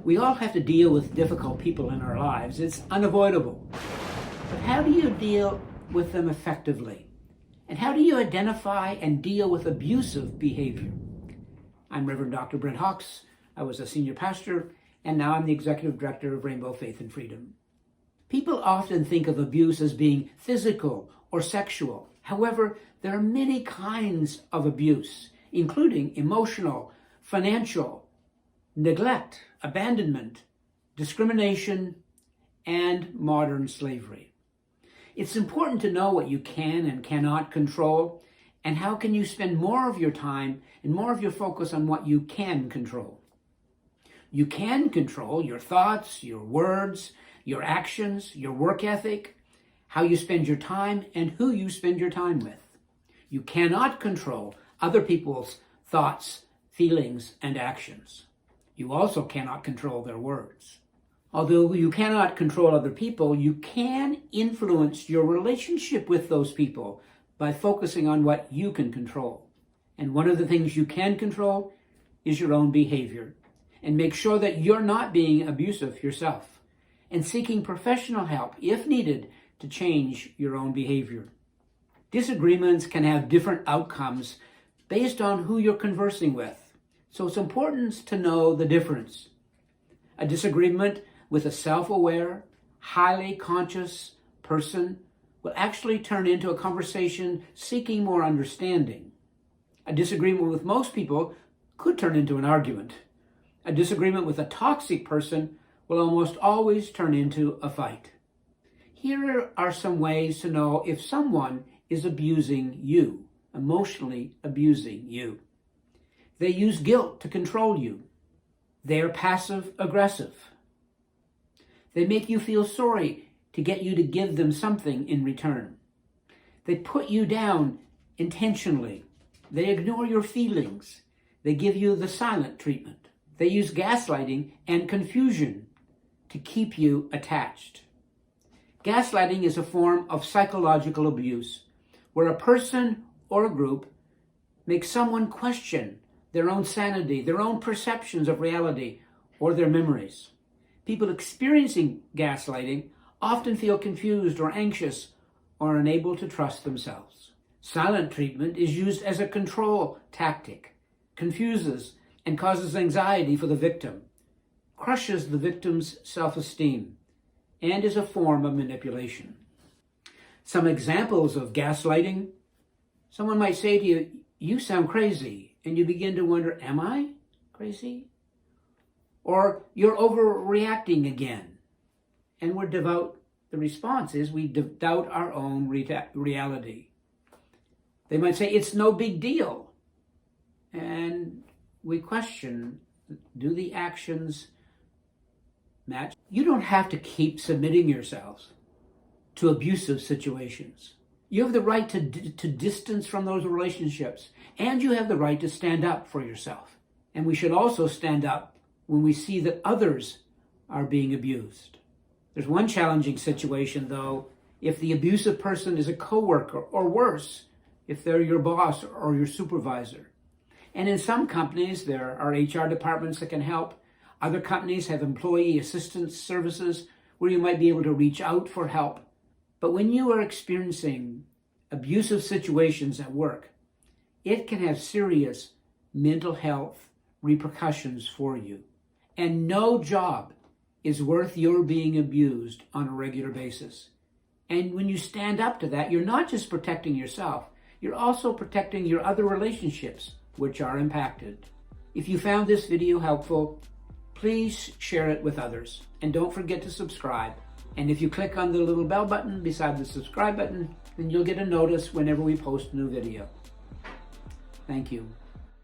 We all have to deal with difficult people in our lives. It's unavoidable. But how do you deal with them effectively? And how do you identify and deal with abusive behavior? I'm Reverend Dr. Brent. I was a senior pastor, and now I'm the executive director of Rainbow Faith and Freedom. People often think of abuse as being physical or sexual. However, there are many kinds of abuse, including emotional, financial, neglect, abandonment, discrimination, and modern slavery. It's important to know what you can and cannot control, and how can you spend more of your time and more of your focus on what you can control. You can control your thoughts, your words, your actions, your work ethic, how you spend your time, and who you spend your time with. You cannot control other people's thoughts, feelings, and actions. You also cannot control their words. Although you cannot control other people, you can influence your relationship with those people by focusing on what you can control. And one of the things you can control is your own behavior. And make sure that you're not being abusive yourself, and seeking professional help, if needed, to change your own behavior. Disagreements can have different outcomes based on who you're conversing with. So it's important to know the difference. A disagreement with a self-aware, highly conscious person will actually turn into a conversation seeking more understanding. A disagreement with most people could turn into an argument. A disagreement with a toxic person will almost always turn into a fight. Here are some ways to know if someone is abusing you, emotionally abusing you. They use guilt to control you. They are passive-aggressive. They make you feel sorry to get you to give them something in return. They put you down intentionally. They ignore your feelings. They give you the silent treatment. They use gaslighting and confusion to keep you attached. Gaslighting is a form of psychological abuse where a person or a group makes someone question their own sanity, their own perceptions of reality, or their memories. People experiencing gaslighting often feel confused or anxious or unable to trust themselves. Silent treatment is used as a control tactic, confuses and causes anxiety for the victim, crushes the victim's self-esteem, and is a form of manipulation. Some examples of gaslighting: someone might say to you, "You sound crazy," and you begin to wonder, am I crazy? Or you're overreacting again. And the response is we doubt our own reality. They might say, "It's no big deal." And we question, do the actions match? You don't have to keep submitting yourselves to abusive situations. You have the right to distance from those relationships, and you have the right to stand up for yourself. And we should also stand up when we see that others are being abused. There's one challenging situation, though, if the abusive person is a coworker, or worse, if they're your boss or your supervisor. And in some companies, there are HR departments that can help. Other companies have employee assistance services where you might be able to reach out for help. But when you are experiencing abusive situations at work, it can have serious mental health repercussions for you. And no job is worth your being abused on a regular basis. And when you stand up to that, you're not just protecting yourself, you're also protecting your other relationships, which are impacted. If you found this video helpful, please share it with others. And don't forget to subscribe. And if you click on the little bell button beside the subscribe button, then you'll get a notice whenever we post a new video. Thank you.